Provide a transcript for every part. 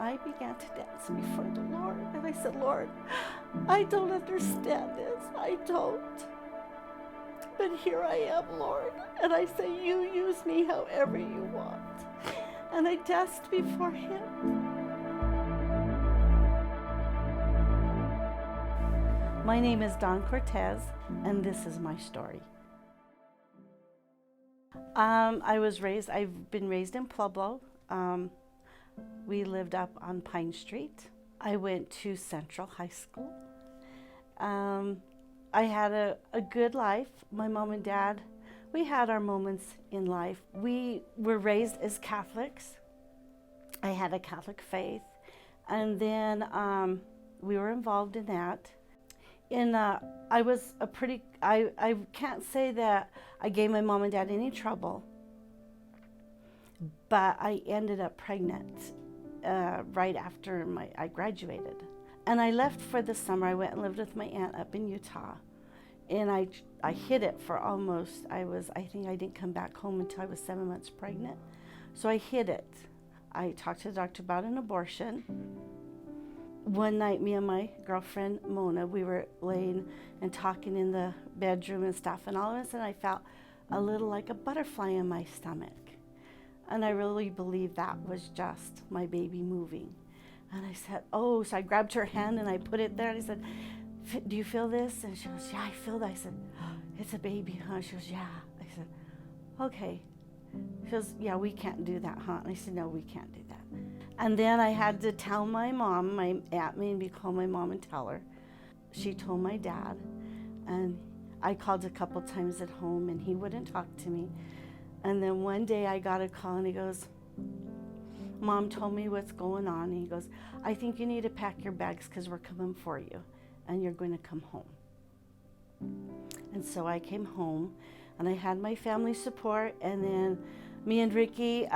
I began to dance before the Lord. And I said, Lord, I don't understand this. I don't. But here I am, Lord. And I say, you use me however you want. And I danced before him. My name is Cortez, and this is my story. I've been raised in Pueblo. We lived up on Pine Street. I went to Central High School. I had a good life. My mom and dad, we had our moments in life. We were raised as Catholics. I had a Catholic faith. And then we were involved in that. I can't say that I gave my mom and dad any trouble, but I ended up pregnant right after I graduated. And I left for the summer. I went and lived with my aunt up in Utah. And I hid it for almost, I think I didn't come back home until I was 7 months pregnant. So I hid it. I talked to the doctor about an abortion. One night, me and my girlfriend, Mona, we were laying and talking in the bedroom and stuff, and all of a sudden I felt a little like a butterfly in my stomach. And I really believed that was just my baby moving. And I said, oh, so I grabbed her hand and I put it there, and I said, do you feel this? And she goes, yeah, I feel that. I said, it's a baby, huh? She goes, yeah. I said, okay. She goes, yeah, we can't do that, huh? And I said, no, we can't do that. And then I had to tell my mom. My aunt made me call my mom and tell her. She told my dad, and I called a couple times at home, and he wouldn't talk to me. And then one day I got a call, and he goes, Mom told me what's going on. And he goes, I think you need to pack your bags because we're coming for you, and you're going to come home. And so I came home, and I had my family support, and then me and Ricky,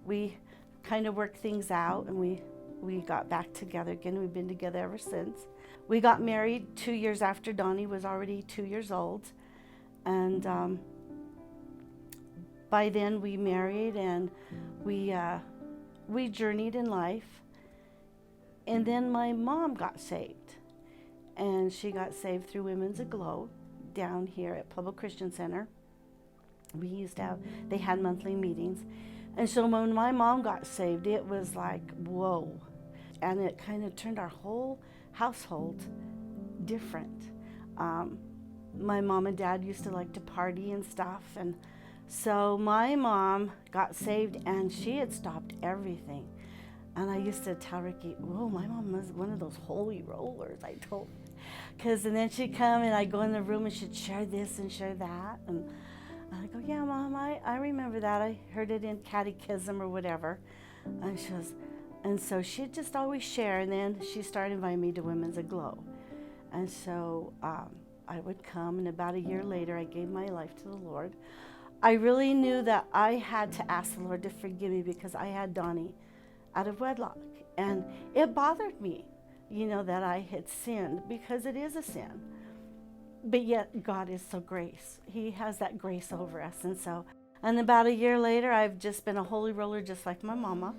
we kind of worked things out, and we got back together again. We've been together ever since. We got married 2 years after Donnie was already 2 years old, and by then we married, and we journeyed in life. And then my mom got saved, and she got saved through Women's Aglow down here at Pueblo Christian Center. They had monthly meetings. And so when my mom got saved, it was like, whoa. And it kind of turned our whole household different. My mom and dad used to like to party and stuff. And so my mom got saved, and she had stopped everything. And I used to tell Ricky, whoa, my mom was one of those holy rollers, I told her. And then she'd come, and I'd go in the room, and she'd share this and share that. And I go, yeah, Mom, I remember that. I heard it in catechism or whatever. And she goes, and so she'd just always share. And then she started inviting me to Women's Aglow. And so I would come, and about a year later, I gave my life to the Lord. I really knew that I had to ask the Lord to forgive me because I had Donnie out of wedlock. And it bothered me, that I had sinned, because it is a sin. But yet God is so grace. He has that grace over us. And about a year later, I've just been a holy roller just like my mama.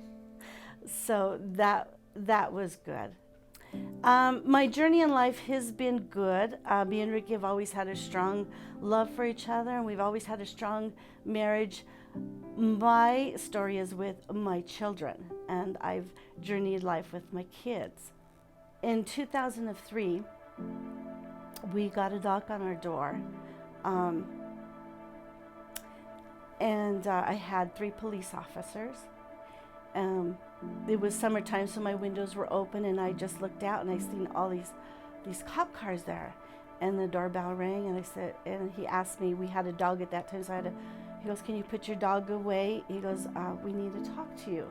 So that was good. My journey in life has been good. Me and Ricky have always had a strong love for each other, and we've always had a strong marriage. My story is with my children, and I've journeyed life with my kids. In 2003, we got a knock on our door, and I had 3 police officers. It was summertime, so my windows were open, and I just looked out, and I seen all these cop cars there. And the doorbell rang, and I said, and he asked me, we had a dog at that time, so he goes, can you put your dog away? He goes, we need to talk to you.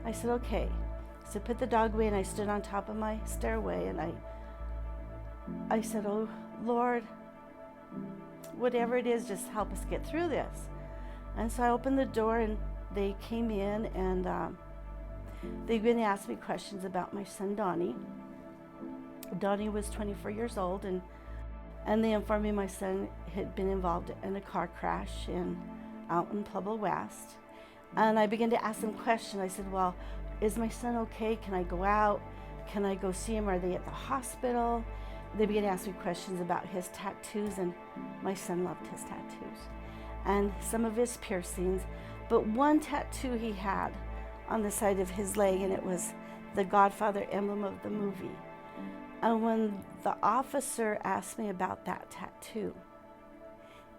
I said, okay. So I put the dog away, and I stood on top of my stairway, and I said, oh, Lord, whatever it is, just help us get through this. And so I opened the door, and they came in, and they began to ask me questions about my son, Donnie. Donnie was 24 years old, and they informed me my son had been involved in a car crash out in Pueblo West. And I began to ask them questions. I said, well, is my son okay? Can I go out? Can I go see him? Are they at the hospital? They began to ask me questions about his tattoos, and my son loved his tattoos and some of his piercings. But one tattoo he had on the side of his leg, and it was the Godfather emblem of the movie. And when the officer asked me about that tattoo,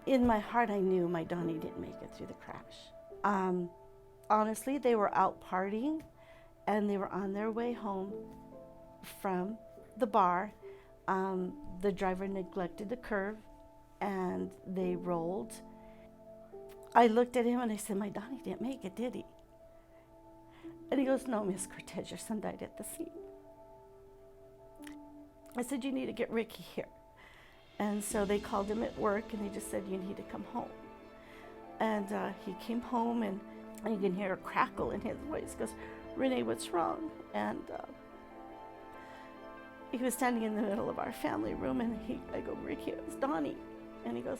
in my heart I knew my Donnie didn't make it through the crash. Honestly, they were out partying, and they were on their way home from the bar. The driver neglected the curve, and they rolled. I looked at him and I said, my Donnie didn't make it, did he? And he goes, no, Miss Cortez, your son died at the scene. I said, you need to get Ricky here. And so they called him at work, and they just said, you need to come home. And he came home, and you can hear a crackle in his voice. He goes, Renee, what's wrong? And he was standing in the middle of our family room, and I go, Ricky, it was Donnie. And he goes,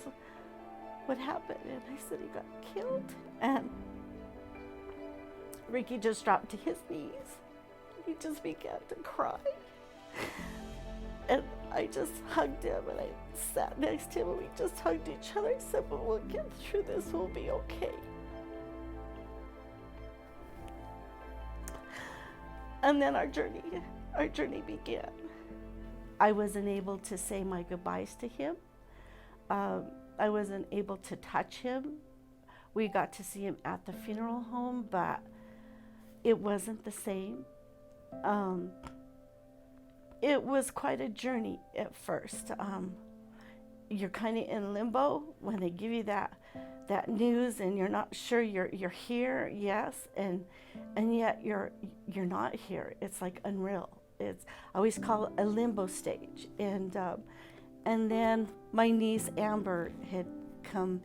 what happened? And I said, he got killed. And Ricky just dropped to his knees. He just began to cry. And I just hugged him, and I sat next to him, and we just hugged each other. I said, but we'll get through this, we'll be okay. And then our journey began. I wasn't able to say my goodbyes to him. I wasn't able to touch him. We got to see him at the funeral home, but it wasn't the same. It was quite a journey at first. You're kind of in limbo when they give you that news, and you're not sure you're here, yes, and yet you're not here. It's like unreal. I always call it a limbo stage. And then my niece Amber had come,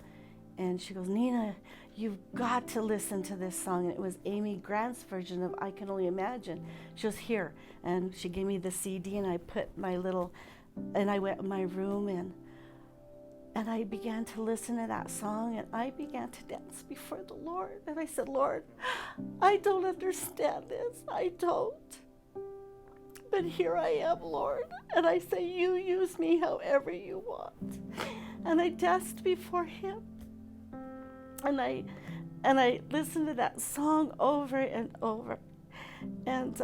and she goes, Nina, you've got to listen to this song. And it was Amy Grant's version of I Can Only Imagine. She was here, and she gave me the CD, and I put and I went in my room, and I began to listen to that song, and I began to dance before the Lord. And I said, Lord, I don't understand this. I don't. But here I am, Lord. And I say, you use me however you want. And I danced before him. And I listened to that song over and over. And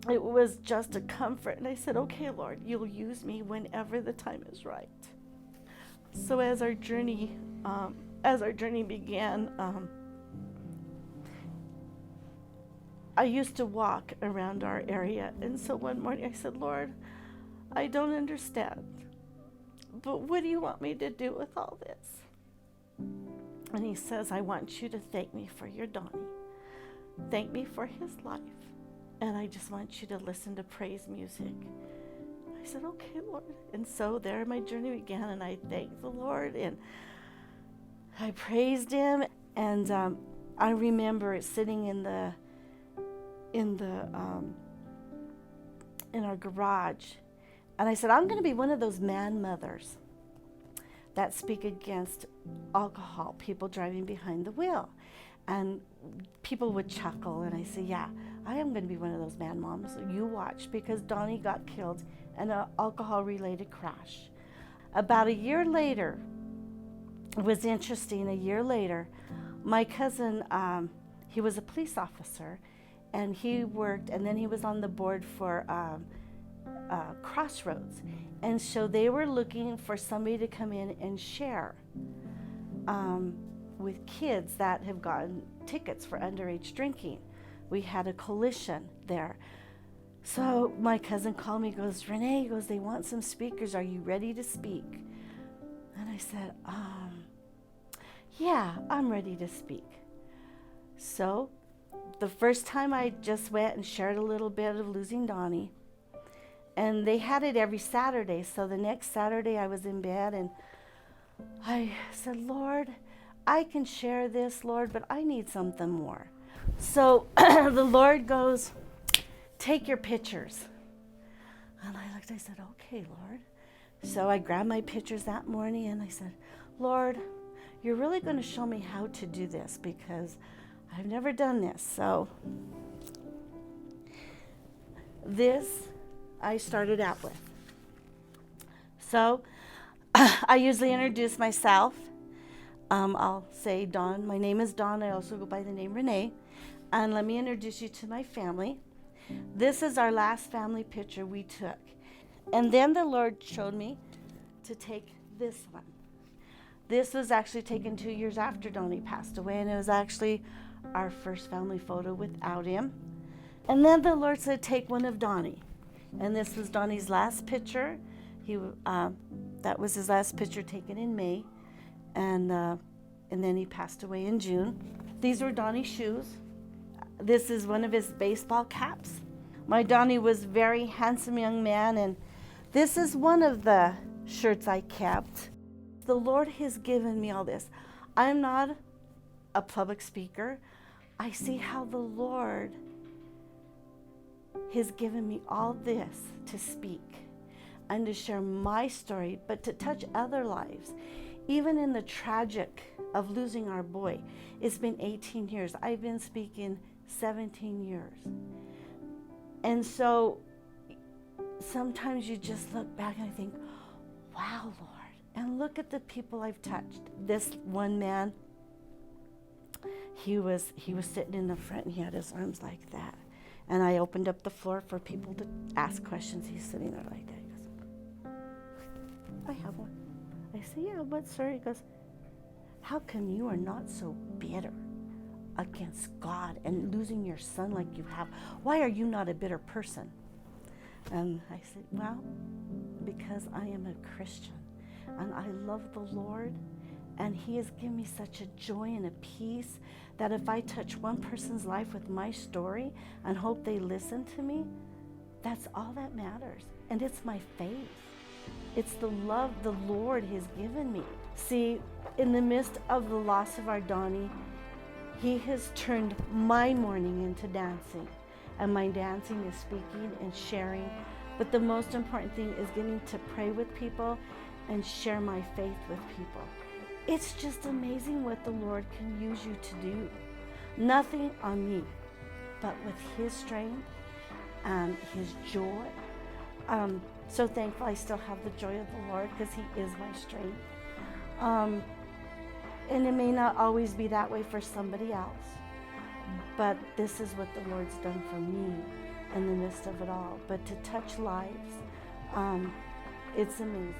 it was just a comfort. And I said, okay, Lord, you'll use me whenever the time is right. So as our journey began, I used to walk around our area. And so one morning I said, Lord, I don't understand, but what do you want me to do with all this? And he says, I want you to thank me for your Donnie. Thank me for his life. And I just want you to listen to praise music. I said, okay, Lord. And so there my journey began, and I thanked the Lord, and I praised him. And I remember sitting in our garage, and I said, I'm going to be one of those man mothers that speak against alcohol, people driving behind the wheel. And people would chuckle, and I said, yeah, I am going to be one of those man moms. You watch, because Donnie got killed in an alcohol-related crash. About a year later, it was interesting, a year later, my cousin, he was a police officer, and he worked, and then he was on the board for Crossroads. And so they were looking for somebody to come in and share with kids that have gotten tickets for underage drinking. We had a coalition there. So my cousin called me, goes, Renee, goes, they want some speakers. Are you ready to speak? And I said, yeah, I'm ready to speak. So the first time I just went and shared a little bit of losing Donnie. And they had it every Saturday. So the next Saturday I was in bed, and I said, Lord, I can share this, Lord, but I need something more. So the Lord goes, take your pictures. And I looked, I said, okay, Lord. So I grabbed my pictures that morning, and I said, Lord, you're really going to show me how to do this, because I've never done this, so this I started out with. So I usually introduce myself. I'll say Dawn. My name is Dawn. I also go by the name Renee. And let me introduce you to my family. This is our last family picture we took. And then the Lord showed me to take this one. This was actually taken 2 years after Donnie passed away, and it was actually our first family photo without him. And then the Lord said, take one of Donnie. And this was Donnie's last picture. That was his last picture taken in May. And then he passed away in June. These were Donnie's shoes. This is one of his baseball caps. My Donnie was a very handsome young man, and this is one of the shirts I kept. The Lord has given me all this. I'm not a public speaker. I see how the Lord has given me all this to speak and to share my story, but to touch other lives. Even in the tragic of losing our boy, it's been 18 years. I've been speaking 17 years. And so sometimes you just look back and I think, wow, Lord. And look at the people I've touched. This one man, he was sitting in the front and he had his arms like that. And I opened up the floor for people to ask questions. He's sitting there like that. He goes, I have one. I say, yeah, what, sir? He goes, how come you are not so bitter against God and losing your son like you have? Why are you not a bitter person? And I said, well, because I am a Christian and I love the Lord, and he has given me such a joy and a peace that if I touch one person's life with my story and hope they listen to me, that's all that matters. And it's my faith. It's the love the Lord has given me. See, in the midst of the loss of our Donnie, he has turned my mourning into dancing. And my dancing is speaking and sharing. But the most important thing is getting to pray with people and share my faith with people. It's just amazing what the Lord can use you to do. Nothing on me, but with his strength and his joy. So thankful I still have the joy of the Lord because he is my strength. And it may not always be that way for somebody else, but this is what the Lord's done for me in the midst of it all. But to touch lives, it's amazing.